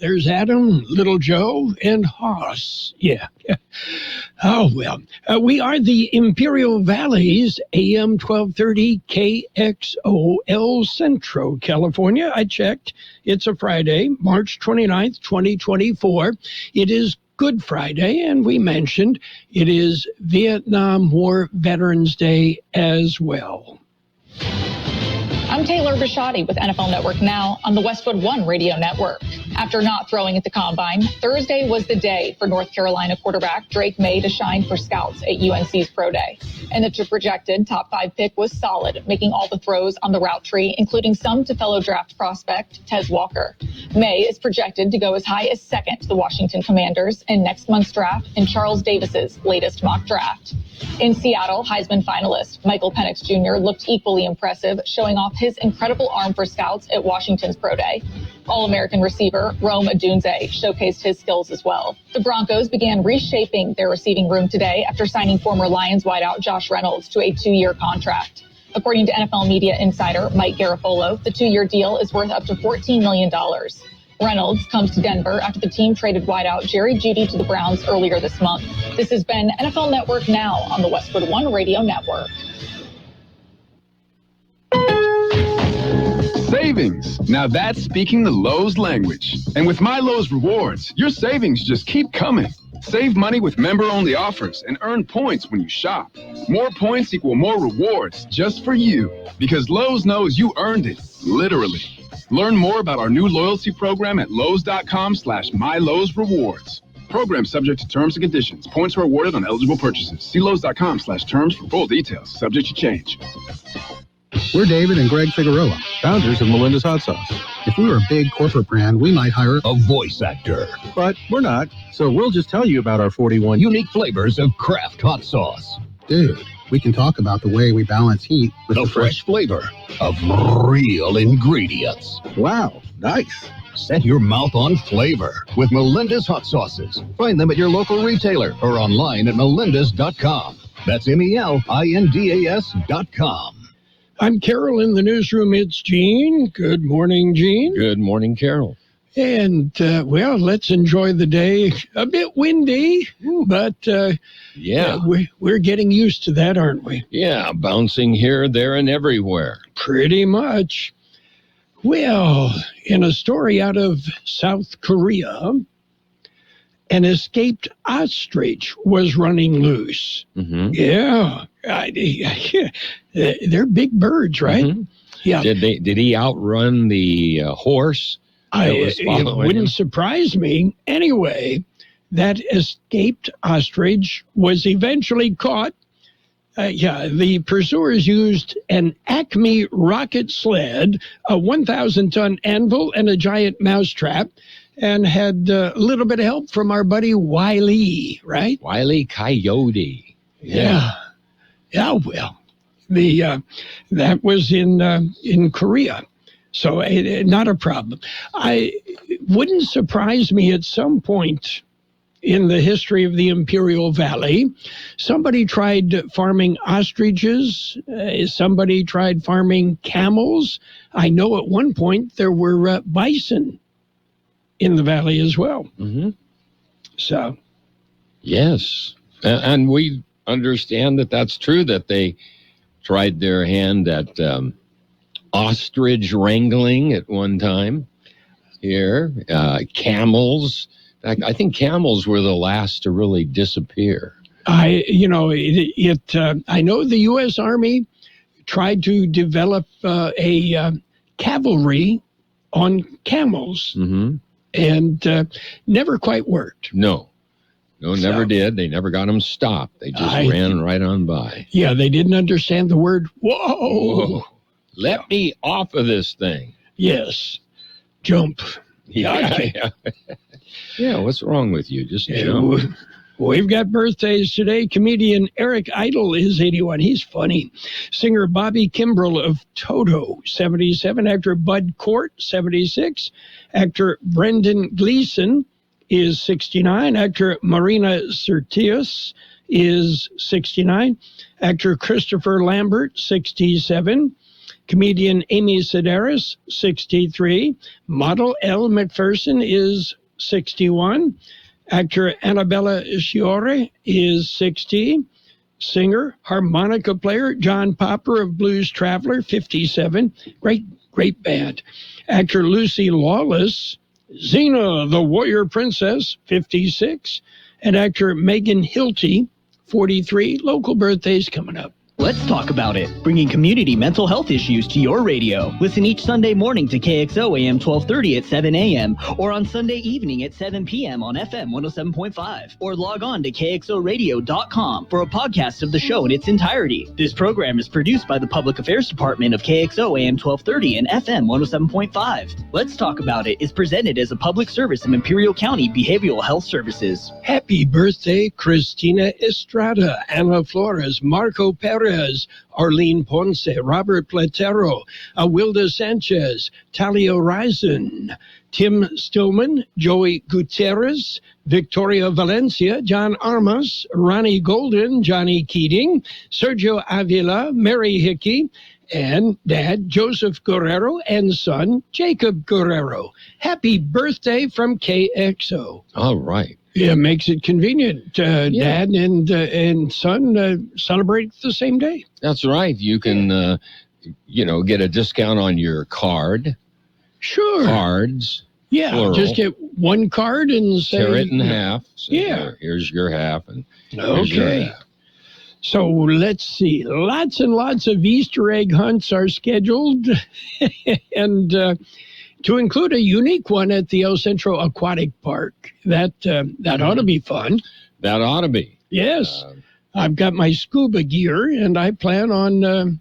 There's Adam, Little Joe, and Hoss. Yeah. Oh, well. We are the Imperial Valley's AM 1230 KXO El Centro, California. I checked. It's a Friday, March 29th, 2024. It is Good Friday, and we mentioned it is Vietnam War Veterans Day as well. I'm Taylor Bishotti with NFL Network Now on the Westwood One Radio Network. After not throwing at the Combine, Thursday was the day for North Carolina quarterback Drake May to shine for scouts at UNC's Pro Day. And the projected top 5 pick was solid, making all the throws on the route tree, including some to fellow draft prospect Tez Walker. May is projected to go as high as second to the Washington Commanders in next month's draft in Charles Davis's latest mock draft. In Seattle, Heisman finalist Michael Penix Jr. looked equally impressive, showing off his incredible arm for scouts at Washington's Pro Day. All-American receiver Rome Odunze showcased his skills as well. The Broncos began reshaping their receiving room today after signing former Lions wideout Josh Reynolds to a 2-year contract. According to NFL media insider Mike Garafolo, the 2-year deal is worth up to $14 million. Reynolds comes to Denver after the team traded wideout Jerry Jeudy to the Browns earlier this month. This has been NFL Network Now on the Westwood One Radio Network. Savings. Now that's speaking the Lowe's language. And with My Lowe's Rewards, your savings just keep coming. Save money with member-only offers and earn points when you shop. More points equal more rewards just for you. Because Lowe's knows you earned it, literally. Learn more about our new loyalty program at Lowes.com/MyLowe'sRewards. Program subject to terms and conditions. Points are awarded on eligible purchases. See Lowes.com/terms for full details. Subject to change. We're David and Greg Figueroa, founders of Melinda's Hot Sauce. If we were a big corporate brand, we might hire a voice actor. But we're not, so we'll just tell you about our 41 unique flavors of craft hot sauce. Dude, we can talk about the way we balance heat with the fresh flavor of real ingredients. Wow, nice. Set your mouth on flavor with Melinda's Hot Sauces. Find them at your local retailer or online at melindas.com. That's MELINDAS.com. I'm Carroll in the newsroom. It's Gene. Good morning, Gene. Good morning, Carroll. And, well, let's enjoy the day. A bit windy, but we're getting used to that, aren't we? Yeah, bouncing here, there, and everywhere. Pretty much. Well, in a story out of South Korea, an escaped ostrich was running loose. Mm-hmm. Yeah. They're big birds, right? Mm-hmm. Yeah. Did he outrun the horse? It wouldn't surprise me. Anyway, that escaped ostrich was eventually caught. The pursuers used an Acme rocket sled, a 1,000-ton anvil, and a giant mousetrap, and had a little bit of help from our buddy Wiley, right? Wiley Coyote. Yeah, well, that was in Korea. So not a problem. It wouldn't surprise me at some point in the history of the Imperial Valley, somebody tried farming ostriches. Somebody tried farming camels. I know at one point there were bison in the valley as well. Mm-hmm. So. Yes. And we understand that that's true, that they tried their hand at ostrich wrangling at one time here. Camels. In fact, I think camels were the last to really disappear. I know the U.S. Army tried to develop a cavalry on camels, mm-hmm. and never quite worked. No, never did. They never got them stopped. They just ran right on by. Yeah, they didn't understand the word, whoa. Let me off of this thing. Yes, jump. Yeah. Yeah, what's wrong with you? Just jump. We've got birthdays today. Comedian Eric Idle is 81. He's funny. Singer Bobby Kimbrell of Toto, 77. Actor Bud Cort, 76. Actor Brendan Gleeson is 69. Actor Marina Sirtis is 69. Actor Christopher Lambert, 67. Comedian Amy Sedaris, 63. Model Elle Macpherson is 61. Actor Annabella Sciorre is 60. Singer, harmonica player John Popper of Blues Traveler, 57. Great band. Actor Lucy Lawless, Xena, the Warrior Princess, 56. And actor Megan Hilty, 43. Local birthdays coming up. Let's talk about it. Bringing community mental health issues to your radio. Listen each Sunday morning to KXO AM 1230 at 7 a.m. or on Sunday evening at 7 p.m. on FM 107.5. Or log on to KXORadio.com for a podcast of the show in its entirety. This program is produced by the Public Affairs Department of KXO AM 1230 and FM 107.5. Let's Talk About It is presented as a public service of Imperial County Behavioral Health Services. Happy birthday, Christina Estrada, Ana Flores, Marco Perez, Arlene Ponce, Robert Platero, Awilda Sanchez, Talio Rison, Tim Stillman, Joey Gutierrez, Victoria Valencia, John Armas, Ronnie Golden, Johnny Keating, Sergio Avila, Mary Hickey, and Dad Joseph Guerrero and son Jacob Guerrero. Happy birthday from KXO. All right. Yeah, makes it convenient. Dad and son celebrate the same day. That's right. You can, get a discount on your card. Sure. Cards. Yeah, plural. Just get one card and say... Tear it in half. So yeah. Here's your half. And here's Okay. your half. So let's see. Lots and lots of Easter egg hunts are scheduled. And... to include a unique one at the El Centro Aquatic Park. That ought to be fun. That ought to be. Yes. I've got my scuba gear, and I plan on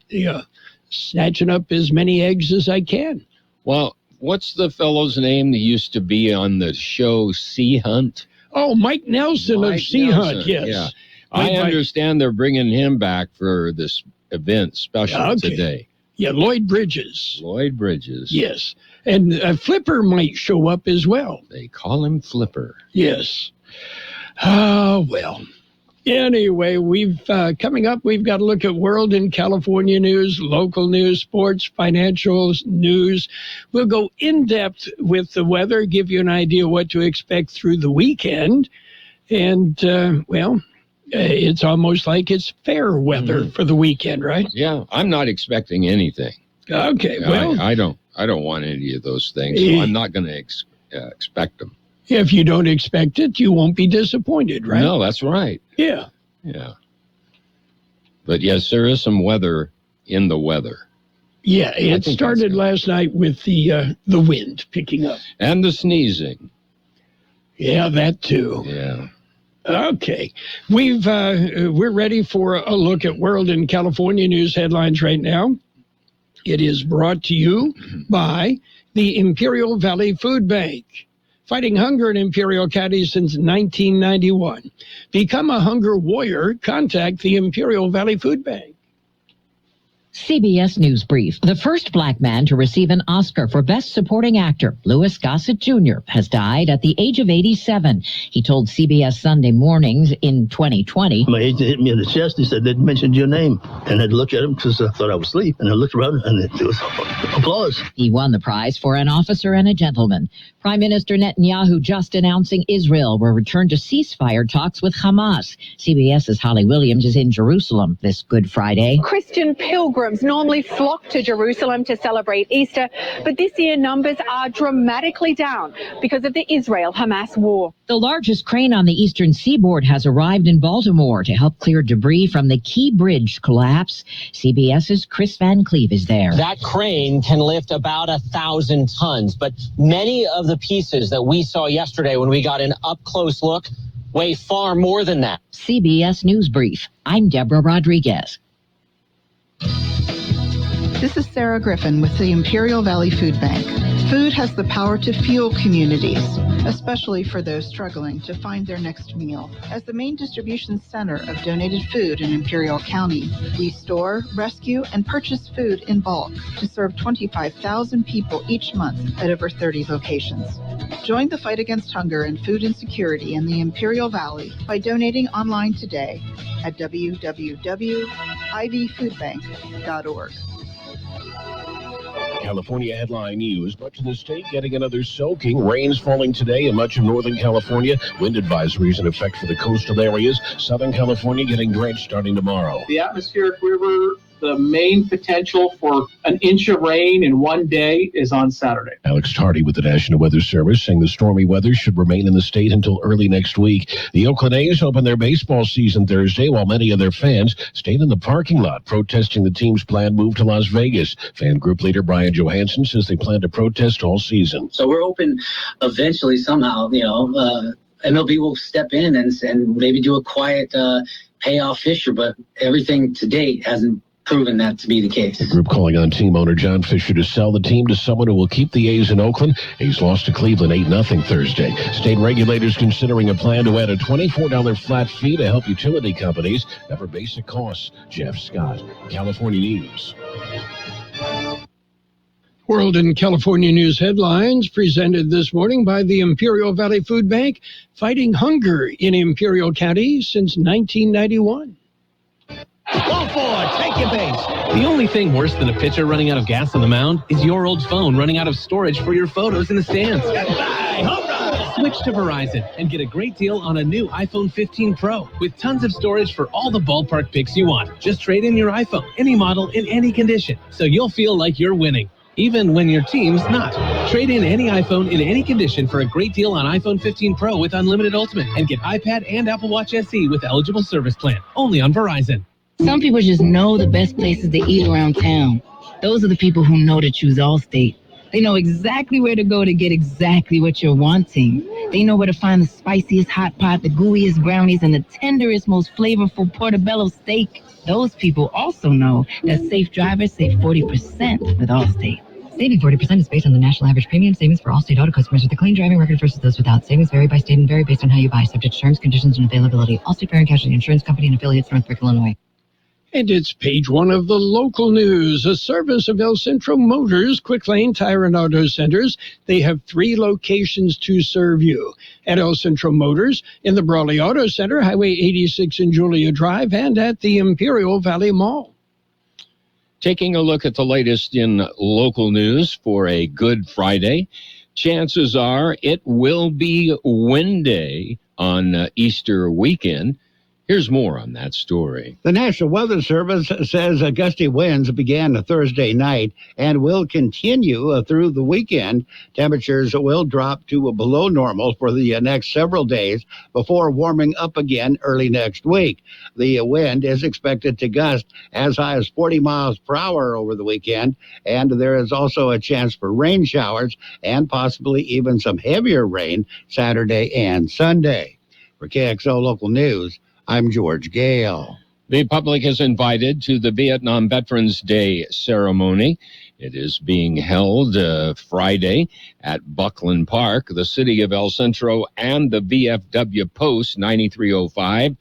snatching up as many eggs as I can. Well, what's the fellow's name that used to be on the show Sea Hunt? Oh, Mike Nelson of Sea Hunt, yes. Yeah. I understand they're bringing him back for this event special today. Yeah, Lloyd Bridges. Lloyd Bridges. Yes. And Flipper might show up as well. They call him Flipper. Yes. Well. Anyway, coming up, we've got to look at world and California news, local news, sports, financial news. We'll go in depth with the weather, give you an idea what to expect through the weekend. And, it's almost like it's fair weather for the weekend, right? Yeah, I'm not expecting anything. Okay, well. I don't want any of those things, so I'm not going to expect them. If you don't expect it, you won't be disappointed, right? No, that's right. Yeah. Yeah. But yes, there is some weather in the weather. Yeah, it started last night with the wind picking up. And the sneezing. Yeah, that too. Yeah. Okay. We're ready for a look at world and California news headlines right now. It is brought to you by the Imperial Valley Food Bank. Fighting hunger in Imperial County since 1991. Become a hunger warrior. Contact the Imperial Valley Food Bank. CBS News Brief. The first black man to receive an Oscar for Best Supporting Actor, Louis Gossett Jr., has died at the age of 87. He told CBS Sunday Mornings in 2020. My agent hit me in the chest. He said, they mentioned your name. And I looked at him because I thought I was asleep. And I looked around and it was applause. He won the prize for An Officer and a Gentleman. Prime Minister Netanyahu just announcing Israel will return to ceasefire talks with Hamas. CBS's Holly Williams is in Jerusalem this Good Friday. Christian pilgrims normally flock to Jerusalem to celebrate Easter, but this year numbers are dramatically down because of the Israel-Hamas war. The largest crane on the eastern seaboard has arrived in Baltimore to help clear debris from the Key Bridge collapse. CBS's Chris Van Cleve is there. That crane can lift about 1,000 tons, but many of the pieces that we saw yesterday when we got an up-close look weigh far more than that. CBS News Brief. I'm Deborah Rodriguez. This is Sarah Griffin with the Imperial Valley Food Bank. Food has the power to fuel communities, especially for those struggling to find their next meal. As the main distribution center of donated food in Imperial County, we store, rescue, and purchase food in bulk to serve 25,000 people each month at over 30 locations. Join the fight against hunger and food insecurity in the Imperial Valley by donating online today at www.ivfoodbank.org. California headline news. Much of the state getting another soaking. Rains falling today in much of Northern California. Wind advisories in effect for the coastal areas. Southern California getting drenched starting tomorrow. The atmospheric river, the main potential for an inch of rain in one day is on Saturday. Alex Tardy with the National Weather Service saying the stormy weather should remain in the state until early next week. The Oakland A's open their baseball season Thursday while many of their fans stayed in the parking lot protesting the team's planned move to Las Vegas. Fan group leader Brian Johansson says they plan to protest all season. So we're hoping eventually somehow, MLB will step in and maybe do a quiet payoff Fisher, but everything to date hasn't proven that to be the case. The group calling on team owner John Fisher to sell the team to someone who will keep the A's in Oakland. A's lost to Cleveland 8-0 Thursday. State regulators considering a plan to add a $24 flat fee to help utility companies cover basic costs. Jeff Scott, California News. World and California News headlines presented this morning by the Imperial Valley Food Bank, fighting hunger in Imperial County since 1991. Go forward, take your base. The only thing worse than a pitcher running out of gas on the mound is your old phone running out of storage for your photos in the stands. Goodbye, home run. Switch to Verizon and get a great deal on a new iPhone 15 Pro with tons of storage for all the ballpark pics you want. Just trade in your iPhone, any model, in any condition, so you'll feel like you're winning, even when your team's not. Trade in any iPhone in any condition for a great deal on iPhone 15 Pro with Unlimited Ultimate and get iPad and Apple Watch SE with eligible service plan. Only on Verizon. Some people just know the best places to eat around town. Those are the people who know to choose Allstate. They know exactly where to go to get exactly what you're wanting. They know where to find the spiciest hot pot, the gooeyest brownies, and the tenderest, most flavorful portobello steak. Those people also know that safe drivers save 40% with Allstate. Saving 40% is based on the national average premium. Savings for all state auto customers with a clean driving record versus those without. Savings vary by state and vary based on how you buy, subject to terms, conditions, and availability. Allstate Fire and Casualty Insurance Company and affiliates, Northbrook, Illinois. And it's page one of the local news. A service of El Centro Motors, Quick Lane Tire and Auto Centers. They have 3 locations to serve you. At El Centro Motors, in the Brawley Auto Center, Highway 86 and Julia Drive, and at the Imperial Valley Mall. Taking a look at the latest in local news for a Good Friday. Chances are it will be windy on Easter weekend. Here's more on that story. The National Weather Service says gusty winds began Thursday night and will continue through the weekend. Temperatures will drop to below normal for the next several days before warming up again early next week. The wind is expected to gust as high as 40 miles per hour over the weekend, and there is also a chance for rain showers and possibly even some heavier rain Saturday and Sunday. For KXO Local News, I'm George Gale. The public is invited to the Vietnam Veterans Day ceremony. It is being held Friday at Buckley Park. The city of El Centro and the VFW Post 9305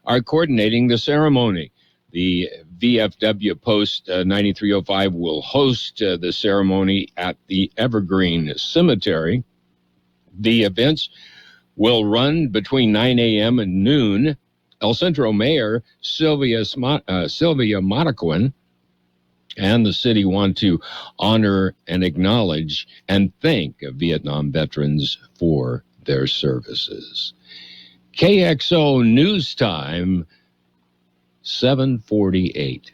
are coordinating the ceremony. The VFW Post 9305 will host the ceremony at the Evergreen Cemetery. The events will run between 9 a.m. and noon. El Centro Mayor Sylvia Monacoin and the city want to honor and acknowledge and thank Vietnam veterans for their services. KXO News Time, 7:48.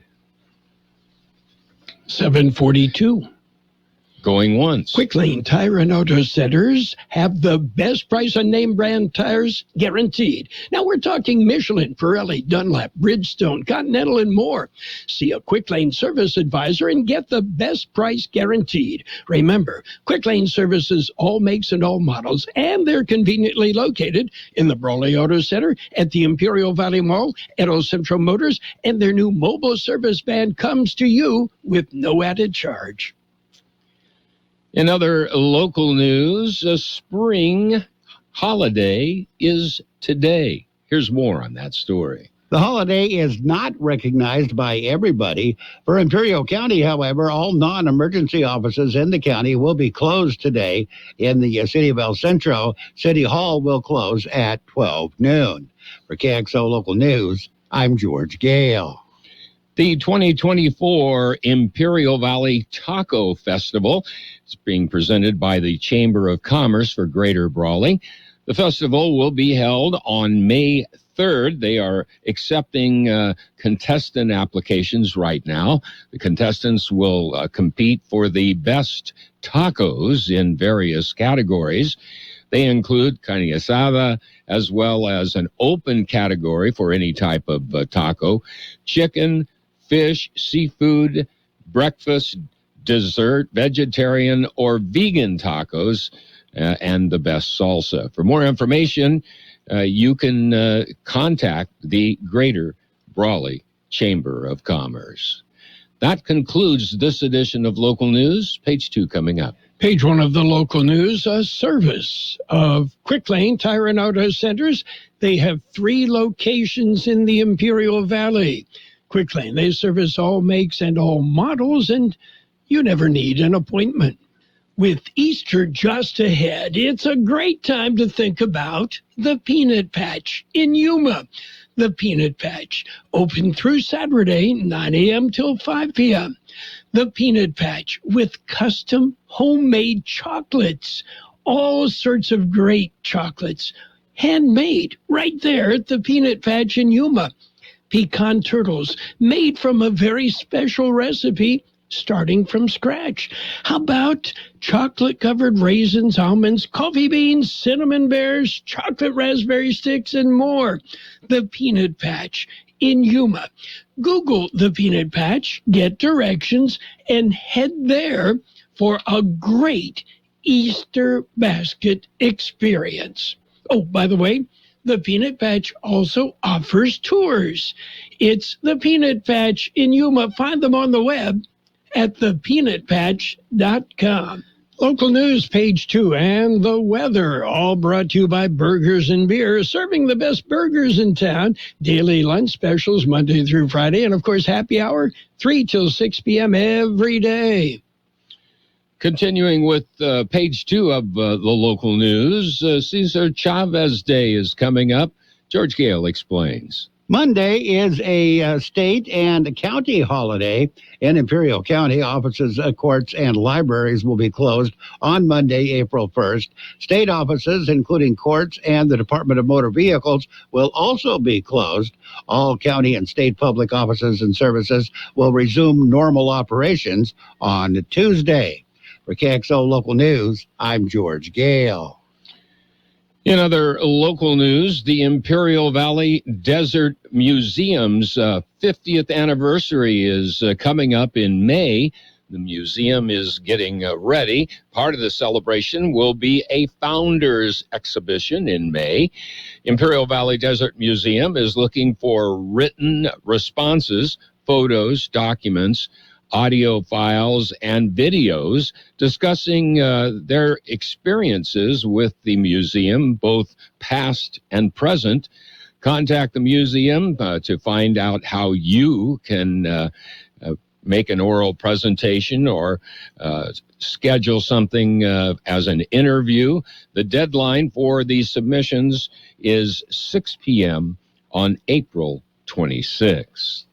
7:42. Going once. Quick Lane Tire and Auto Centers have the best price on name brand tires guaranteed. Now we're talking Michelin, Pirelli, Dunlop, Bridgestone, Continental, and more. See a Quick Lane service advisor and get the best price guaranteed. Remember, Quick Lane services all makes and all models, and they're conveniently located in the Brawley Auto Center, at the Imperial Valley Mall, at El Centro Motors, and their new mobile service van comes to you with no added charge. In other local news, a spring holiday is today. Here's more on that story. The holiday is not recognized by everybody. For Imperial County, however, all non-emergency offices in the county will be closed today. In the city of El Centro, City Hall will close at 12 noon. For KXO Local News, I'm George Gale. The 2024 Imperial Valley Taco Festival is being presented by the Chamber of Commerce for Greater Brawley. The festival will be held on May 3rd. They are accepting contestant applications right now. The contestants will compete for the best tacos in various categories. They include carne asada, as well as an open category for any type of taco, chicken, fish, seafood, breakfast, dessert, vegetarian, or vegan tacos, and the best salsa. For more information, you can contact the Greater Brawley Chamber of Commerce. That concludes this edition of Local News. Page 2 coming up. Page 1 of the local news, a service of Quick Lane Tire and Auto Centers. They have 3 locations in the Imperial Valley. Quick Lane, they service all makes and all models, and you never need an appointment. With Easter just ahead, it's a great time to think about the Peanut Patch in Yuma. The Peanut Patch, open through Saturday, 9 a.m. till 5 p.m. The Peanut Patch with custom homemade chocolates, all sorts of great chocolates, handmade right there at the Peanut Patch in Yuma. Pecan turtles made from a very special recipe, starting from scratch. How about chocolate-covered raisins, almonds, coffee beans, cinnamon bears, chocolate raspberry sticks, and more? The Peanut Patch in Yuma. Google the Peanut Patch, get directions, and head there for a great Easter basket experience. Oh, by the way, the Peanut Patch also offers tours. It's the Peanut Patch in Yuma. Find them on the web at thepeanutpatch.com. Local news, page 2, and the weather, all brought to you by Burgers and Beer, serving the best burgers in town. Daily lunch specials Monday through Friday, and of course happy hour 3 till 6 p.m. every day. Continuing with page 2 of the local news, Cesar Chavez Day is coming up. George Gale explains. Monday is a state and county holiday. In Imperial County, offices, courts, and libraries will be closed on Monday, April 1st. State offices, including courts and the Department of Motor Vehicles, will also be closed. All county and state public offices and services will resume normal operations on Tuesday. For KXO Local News, I'm George Gale. In other local news, the Imperial Valley Desert Museum's 50th anniversary is coming up in May. The museum is getting ready. Part of the celebration will be a founders exhibition in May. Imperial Valley Desert Museum is looking for written responses, photos, documents, audio files, and videos discussing their experiences with the museum, both past and present. Contact the museum to find out how you can make an oral presentation or schedule something as an interview. The deadline for these submissions is 6 p.m. on April 26th.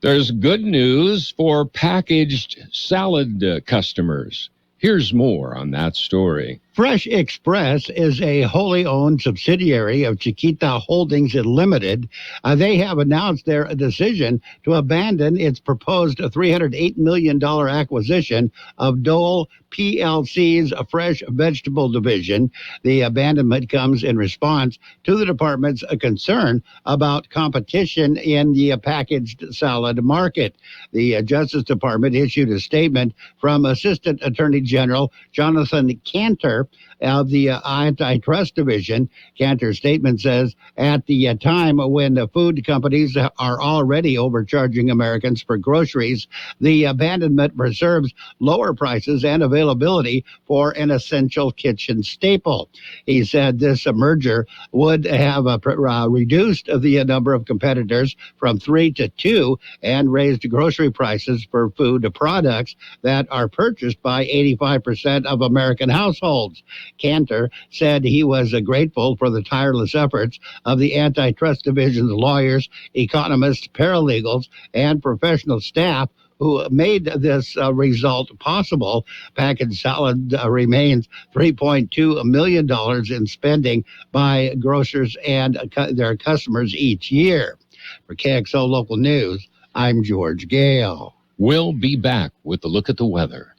There's good news for packaged salad customers. Here's more on that story. Fresh Express is a wholly owned subsidiary of Chiquita Holdings Limited. They have announced their decision to abandon its proposed $308 million acquisition of Dole PLC's Fresh Vegetable Division. The abandonment comes in response to the department's concern about competition in the packaged salad market. The Justice Department issued a statement from Assistant Attorney General Jonathan Cantor of the Antitrust Division. Cantor's statement says, at the time when the food companies are already overcharging Americans for groceries, the abandonment preserves lower prices and availability for an essential kitchen staple. He said this merger would have reduced the number of competitors from 3 to 2 and raised grocery prices for food products that are purchased by 85% of American households. funds. Cantor said he was grateful for the tireless efforts of the Antitrust Division's lawyers, economists, paralegals, and professional staff who made this result possible. Packaged salad remains $3.2 million in spending by grocers and their customers each year. For KXO Local News, I'm George Gale. We'll be back with a look at the weather.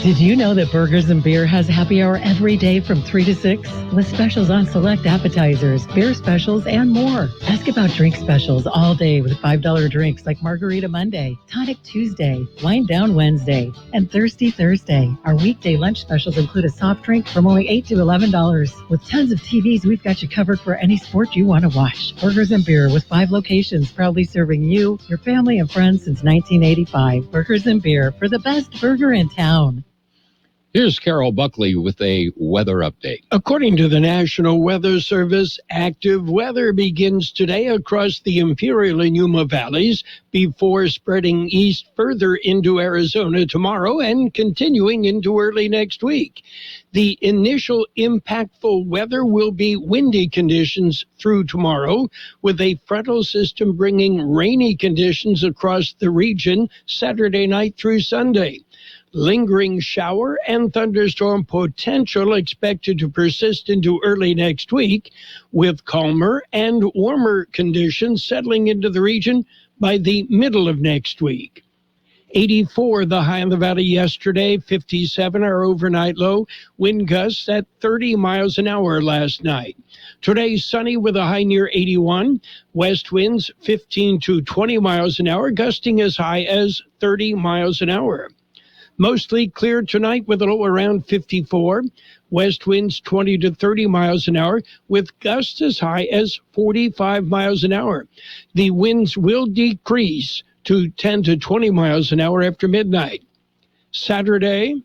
Did you know that Burgers and Beer has happy hour every day from 3 to 6? With specials on select appetizers, beer specials, and more. Ask about drink specials all day with $5 drinks like Margarita Monday, Tonic Tuesday, Wind Down Wednesday, and Thirsty Thursday. Our weekday lunch specials include a soft drink from only $8 to $11. With tons of TVs, we've got you covered for any sport you want to watch. Burgers and Beer with 5 locations, proudly serving you, your family, and friends since 1985. Burgers and Beer for the best burger in town. Here's Carroll Buckley with a weather update. According to the National Weather Service, active weather begins today across the Imperial and Yuma valleys before spreading east further into Arizona tomorrow and continuing into early next week. The initial impactful weather will be windy conditions through tomorrow, with a frontal system bringing rainy conditions across the region Saturday night through Sunday. Lingering shower and thunderstorm potential expected to persist into early next week, with calmer and warmer conditions settling into the region by the middle of next week. 84 the high in the valley yesterday, 57 our overnight low, wind gusts at 30 miles an hour last night. Today sunny with a high near 81, west winds 15 to 20 miles an hour, gusting as high as 30 miles an hour. Mostly clear tonight with a low around 54. West winds 20 to 30 miles an hour with gusts as high as 45 miles an hour. The winds will decrease to 10 to 20 miles an hour after midnight. Saturday,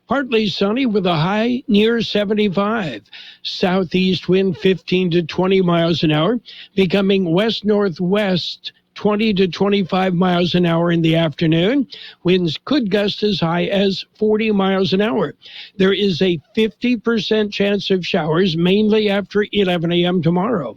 partly sunny with a high near 75. Southeast wind 15 to 20 miles an hour, becoming west-northwest 20 to 25 miles an hour in the afternoon. Winds could gust as high as 40 miles an hour. There is a 50% chance of showers, mainly after 11 a.m. tomorrow.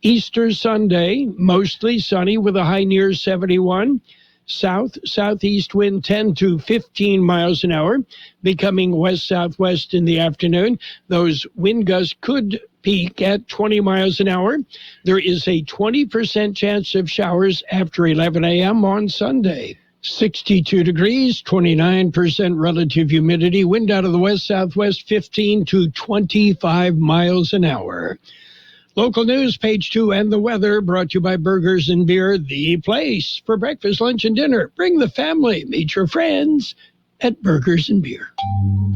Easter Sunday, mostly sunny with a high near 71. Southeast wind 10 to 15 miles an hour, becoming west-southwest in the afternoon. Those wind gusts could peak at 20 miles an hour. There is a 20% chance of showers after 11 a.m. on Sunday. 62 degrees, 29% relative humidity, wind out of the west-southwest 15 to 25 miles an hour. Local news, page 2, and the weather brought to you by Burgers and Beer, the place for breakfast, lunch, and dinner. Bring the family, meet your friends at Burgers and Beer.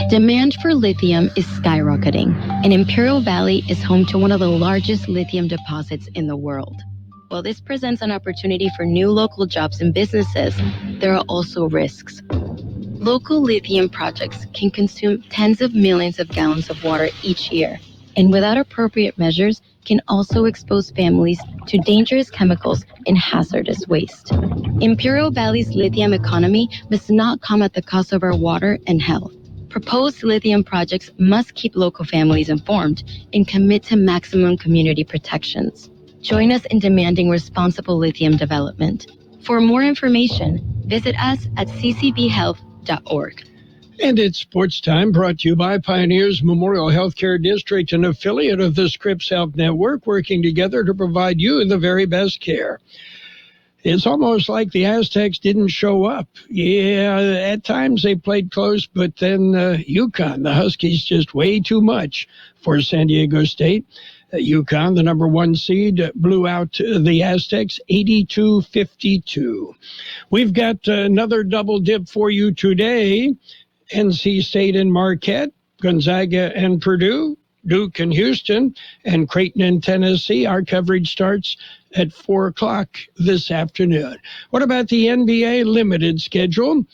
Demand for lithium is skyrocketing, and Imperial Valley is home to one of the largest lithium deposits in the world. While this presents an opportunity for new local jobs and businesses, there are also risks. Local lithium projects can consume tens of millions of gallons of water each year, and without appropriate measures, can also expose families to dangerous chemicals and hazardous waste. Imperial Valley's lithium economy must not come at the cost of our water and health. Proposed lithium projects must keep local families informed and commit to maximum community protections. Join us in demanding responsible lithium development. For more information, visit us at ccbhealth.org. And it's sports time, brought to you by Pioneers Memorial Healthcare District, an affiliate of the Scripps Health Network, working together to provide you the very best care. It's almost like the Aztecs didn't show up. Yeah, at times they played close, but then UConn, the Huskies, just way too much for San Diego State. UConn, the number 1 seed, blew out the Aztecs 82-52. We've got another double dip for you today. NC State and Marquette, Gonzaga and Purdue, Duke and Houston, and Creighton and Tennessee. Our coverage starts at 4 o'clock this afternoon. What about the NBA limited schedule?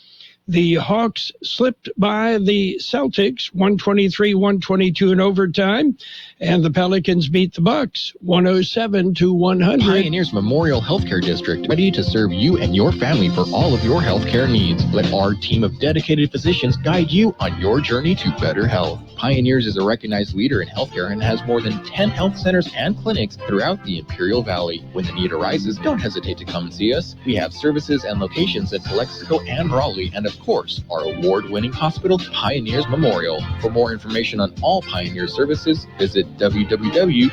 The Hawks slipped by the Celtics 123-122 in overtime, and the Pelicans beat the Bucks 107-100. Pioneers Memorial Healthcare District, ready to serve you and your family for all of your healthcare needs. Let our team of dedicated physicians guide you on your journey to better health. Pioneers is a recognized leader in healthcare and has more than 10 health centers and clinics throughout the Imperial Valley. When the need arises, don't hesitate to come and see us. We have services and locations in Calexico and Raleigh, and of course, our award-winning hospital, Pioneers Memorial. For more information on all Pioneer services, visit www.pmhd.org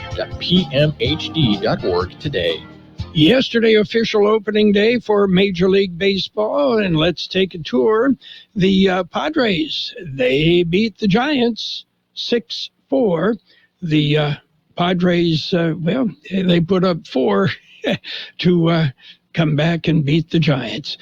today. Yesterday, official opening day for Major League Baseball, and let's take a tour. The Padres, they beat the Giants 6-4. The Padres, they put up 4 to come back and beat the Giants.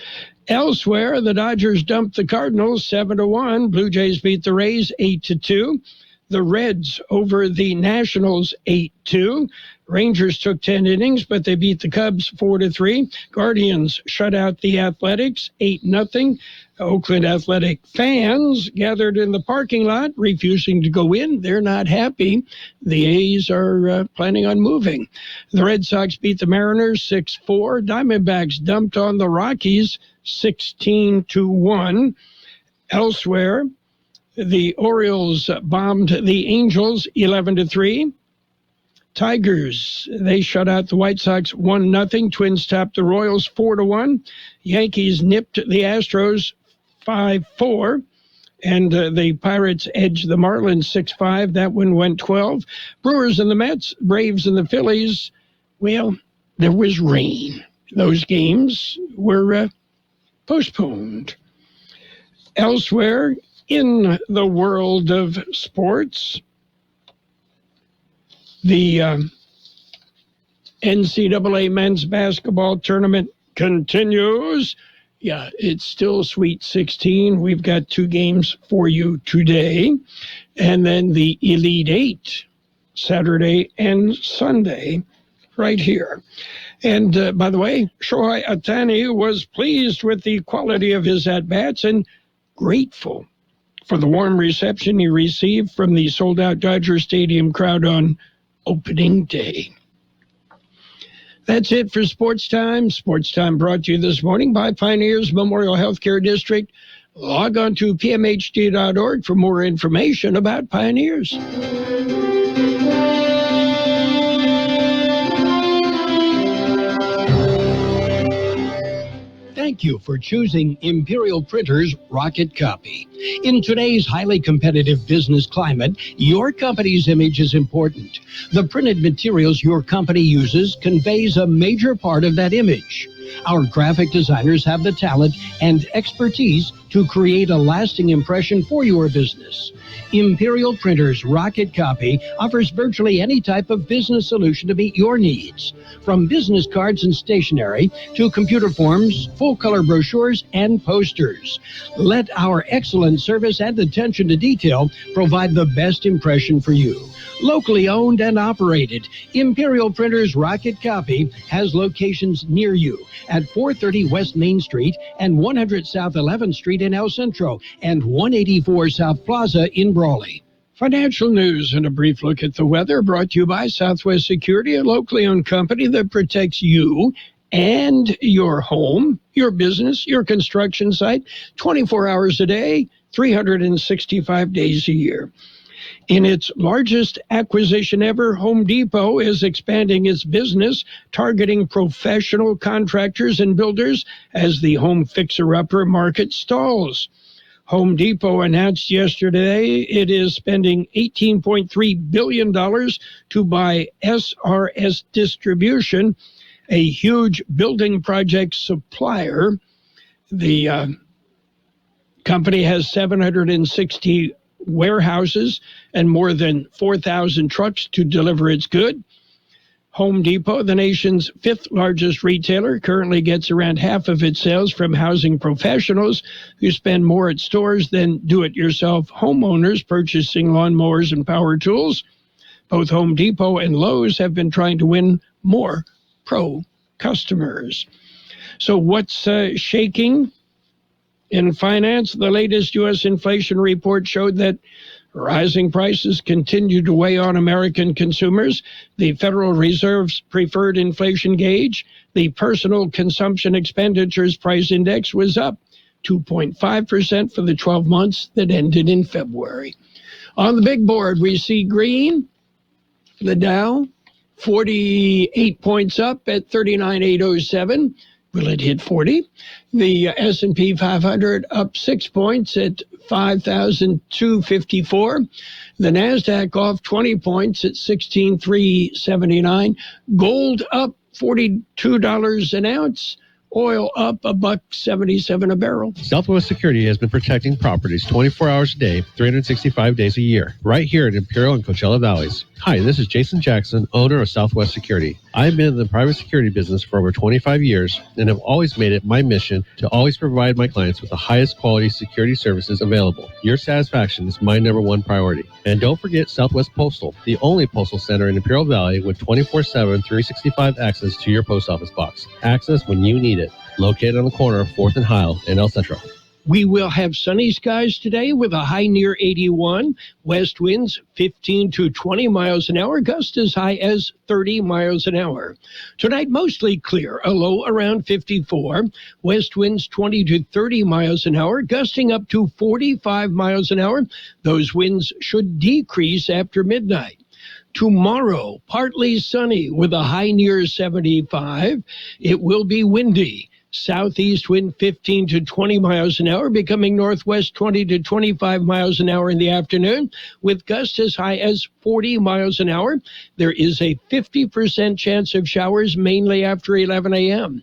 Elsewhere, the Dodgers dumped the Cardinals 7-1. Blue Jays beat the Rays 8-2. The Reds over the Nationals 8-2. Rangers took 10 innings, but they beat the Cubs 4-3. Guardians shut out the Athletics 8-0. Oakland Athletic fans gathered in the parking lot, refusing to go in. They're not happy. The A's are planning on moving. The Red Sox beat the Mariners 6-4. Diamondbacks dumped on the Rockies 16-1. Elsewhere, the Orioles bombed the Angels 11-3. Tigers, they shut out the White Sox 1-0. Twins topped the Royals 4-1. Yankees nipped the Astros 5-4. And the Pirates edged the Marlins 6-5. That one went 12. Brewers and the Mets, Braves and the Phillies. Well, there was rain. Those games were postponed. Elsewhere in the world of sports, the NCAA men's basketball tournament continues. Yeah, it's still Sweet 16. We've got 2 games for you today. And then the Elite 8, Saturday and Sunday, right here. And by the way, Shohei Ohtani was pleased with the quality of his at-bats and grateful for the warm reception he received from the sold-out Dodger Stadium crowd on opening day. That's it for Sports Time. Sports Time brought to you this morning by Pioneers Memorial Healthcare District. Log on to pmhd.org for more information about Pioneers. Thank you for choosing Imperial Printers Rocket Copy. In today's highly competitive business climate, your company's image is important. The printed materials your company uses conveys a major part of that image. Our graphic designers have the talent and expertise to create a lasting impression for your business. Imperial Printers Rocket Copy offers virtually any type of business solution to meet your needs, from business cards and stationery to computer forms, full-color brochures, and posters. Let our excellent service and attention to detail provide the best impression for you. Locally owned and operated, Imperial Printers Rocket Copy has locations near you at 430 West Main Street and 100 South 11th Street in El Centro and 184 South Plaza in Brawley. Financial news and a brief look at the weather brought to you by Southwest Security, a locally owned company that protects you and your home, your business, your construction site, 24 hours a day, 365 days a year. In its largest acquisition ever, Home Depot is expanding its business, targeting professional contractors and builders as the home fixer-upper market stalls. Home Depot announced yesterday it is spending $18.3 billion to buy SRS Distribution, a huge building project supplier. The company has 760 warehouses and more than 4,000 trucks to deliver its good. Home Depot, the nation's 5th largest retailer, currently gets around half of its sales from housing professionals who spend more at stores than do-it-yourself homeowners purchasing lawnmowers and power tools. Both Home Depot and Lowe's have been trying to win more pro customers. So what's shaking in finance? The latest U.S. inflation report showed that rising prices continue to weigh on American consumers. The Federal Reserve's preferred inflation gauge, the Personal Consumption Expenditures Price Index, was up 2.5% for the 12 months that ended in February. On the big board, we see green. The Dow, 48 points up at 39,807. Will it hit 40? The S&P 500 up 6 points at 5,254. The NASDAQ off 20 points at 16,379. Gold up $42 an ounce. Oil up $1.77 a barrel. Southwest Security has been protecting properties 24 hours a day, 365 days a year, right here in Imperial and Coachella Valleys. Hi, this is Jason Jackson, owner of Southwest Security. I've been in the private security business for over 25 years and have always made it my mission to always provide my clients with the highest quality security services available. Your satisfaction is my number one priority. And don't forget Southwest Postal, the only postal center in Imperial Valley with 24/7, 365 access to your post office box. Access when you need it. Located on the corner of 4th and Heil in El Centro. We will have sunny skies today with a high near 81. West winds 15 to 20 miles an hour, gusts as high as 30 miles an hour. Tonight, mostly clear, a low around 54. West winds 20 to 30 miles an hour, gusting up to 45 miles an hour. Those winds should decrease after midnight. Tomorrow, partly sunny with a high near 75. It will be windy. Southeast wind 15 to 20 miles an hour, becoming northwest 20 to 25 miles an hour in the afternoon, with gusts as high as 40 miles an hour. There is a 50% chance of showers, mainly after 11 a.m.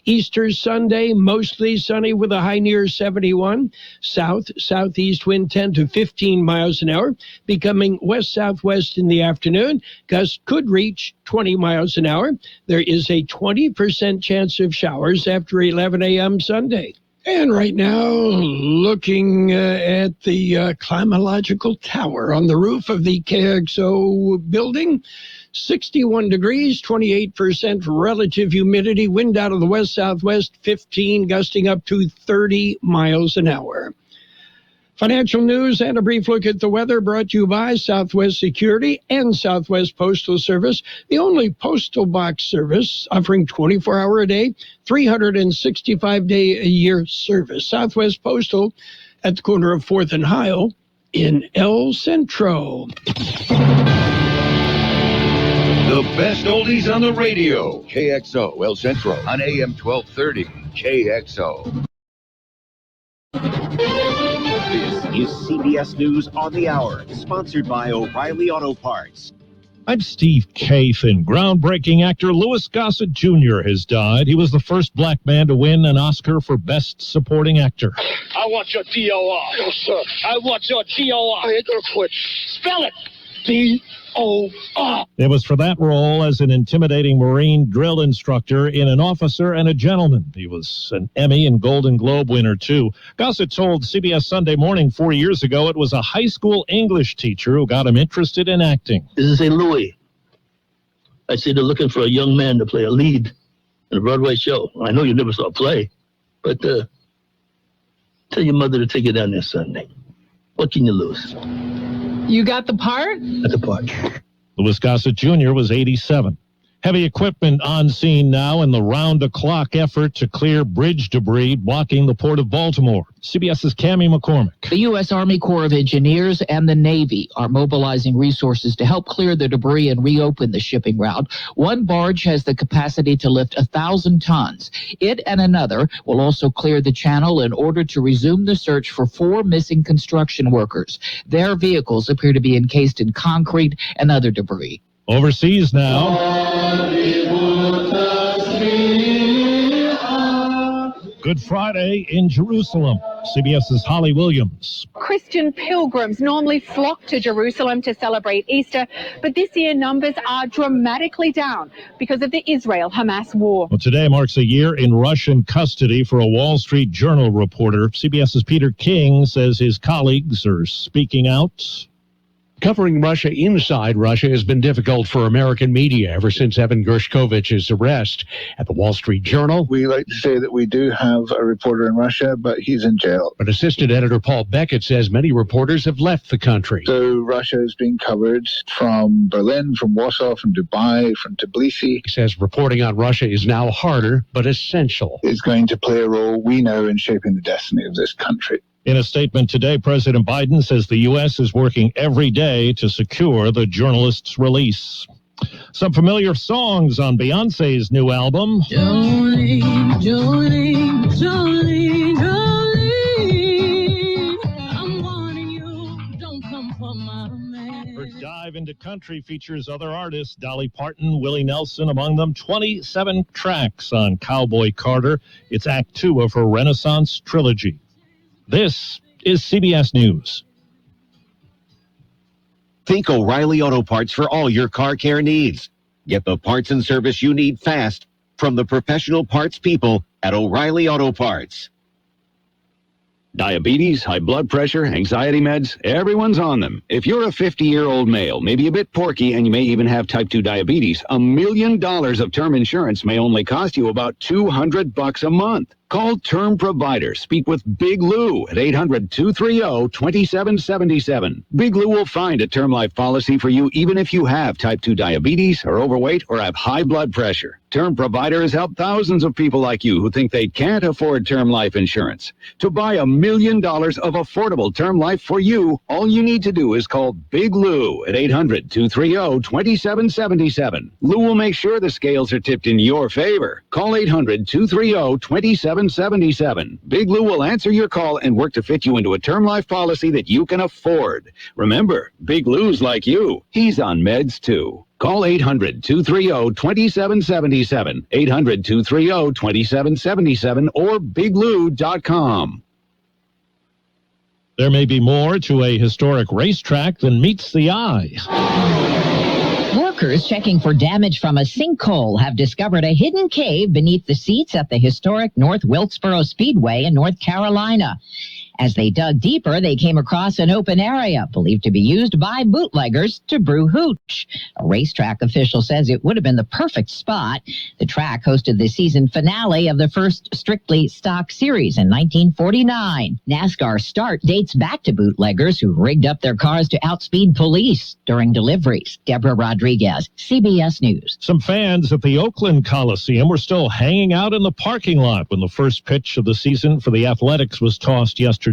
Easter Sunday, mostly sunny with a high near 71. Southeast wind 10 to 15 miles an hour, becoming west-southwest in the afternoon. Gusts could reach 20 miles an hour. There is a 20% chance of showers after 11 a.m. Sunday. And right now, looking at the climatological tower on the roof of the KXO building, 61 degrees, 28% relative humidity, wind out of the west-southwest, 15, gusting up to 30 miles an hour. Financial news and a brief look at the weather brought to you by Southwest Security and Southwest Postal Service, the only postal box service offering 24-hour-a-day, 365-day-a-year service. Southwest Postal at the corner of 4th and Heil in El Centro. The best oldies on the radio. KXO, El Centro, on AM 1230. KXO. This is CBS News on the Hour, sponsored by O'Reilly Auto Parts. I'm Steve Kathan. Groundbreaking actor Louis Gossett Jr. has died. He was the first black man to win an Oscar for Best Supporting Actor. I want your DOR. No, sir. I want your DOR. I ain't gonna quit. Spell it. D-O-R. It was for that role as an intimidating Marine drill instructor in An Officer and a Gentleman. He was an Emmy and Golden Globe winner, too. Gossett told CBS Sunday Morning 4 years ago it was a high school English teacher who got him interested in acting. This is St. Louis. I see they're looking for a young man to play a lead in a Broadway show. I know you never saw a play, but tell your mother to take you down there Sunday. What can you lose? You got the part? Got the part. Louis Gossett Jr. was 87. Heavy equipment on scene now in the round-the-clock effort to clear bridge debris blocking the Port of Baltimore. CBS's Cammie McCormick. The U.S. Army Corps of Engineers and the Navy are mobilizing resources to help clear the debris and reopen the shipping route. One barge has the capacity to lift 1,000 tons. It and another will also clear the channel in order to resume the search for 4 missing construction workers. Their vehicles appear to be encased in concrete and other debris. Overseas now. Good Friday in Jerusalem. CBS's Holly Williams. Christian pilgrims normally flock to Jerusalem to celebrate Easter, but this year numbers are dramatically down because of the Israel-Hamas war. Well, today marks a year in Russian custody for a Wall Street Journal reporter. CBS's Peter King says his colleagues are speaking out. Covering Russia inside Russia has been difficult for American media ever since Evan Gershkovich's arrest. At the Wall Street Journal, we like to say that we do have a reporter in Russia, but he's in jail. But assistant editor Paul Beckett says many reporters have left the country. So Russia is being covered from Berlin, from Warsaw, from Dubai, from Tbilisi. He says reporting on Russia is now harder, but essential. It's going to play a role, we know, in shaping the destiny of this country. In a statement today, President Biden says the U.S. is working every day to secure the journalist's release. Some familiar songs on Beyonce's new album. Jolene, Jolene, Jolene, Jolene, I'm warning you, don't come for my man. Her dive into country features other artists, Dolly Parton, Willie Nelson among them. 27 tracks on Cowboy Carter. It's Act 2 of her Renaissance trilogy. This is CBS News. Think O'Reilly Auto Parts for all your car care needs. Get the parts and service you need fast from the professional parts people at O'Reilly Auto Parts. Diabetes, high blood pressure, anxiety meds, everyone's on them. If you're a 50-year-old male, maybe a bit porky, and you may even have type 2 diabetes, $1 million of term insurance may only cost you about $200 a month. Call Term Provider. Speak with Big Lou at 800-230-2777. Big Lou will find a term life policy for you even if you have type 2 diabetes, are overweight, or have high blood pressure. Term Provider has helped thousands of people like you who think they can't afford term life insurance. To buy $1 million of affordable term life for you, all you need to do is call Big Lou at 800-230-2777. Lou will make sure the scales are tipped in your favor. Call 800-230-2777. Big Lou will answer your call and work to fit you into a term life policy that you can afford. Remember, Big Lou's like you. He's on meds too. Call 800-230-2777, 800-230-2777, or biglou.com. There may be more to a historic racetrack than meets the eye. Workers checking for damage from a sinkhole have discovered a hidden cave beneath the seats at the historic North Wilkesboro Speedway in North Carolina. As they dug deeper, they came across an open area believed to be used by bootleggers to brew hooch. A racetrack official says it would have been the perfect spot. The track hosted the season finale of the first Strictly Stock Series in 1949. NASCAR's start dates back to bootleggers who rigged up their cars to outspeed police during deliveries. Deborah Rodriguez, CBS News. Some fans at the Oakland Coliseum were still hanging out in the parking lot when the first pitch of the season for the Athletics was tossed yesterday.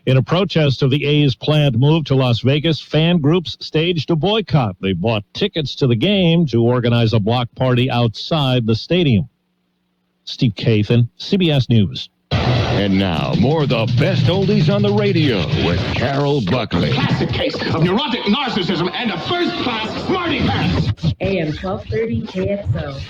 In a protest of the A's planned move to Las Vegas, fan groups staged a boycott. They bought tickets to the game to organize a block party outside the stadium. Steve Kathan, CBS News. And now, more of the best oldies on the radio with Carroll Buckley. Classic case of neurotic narcissism and a first-class smarty pants. AM 1230 KXO.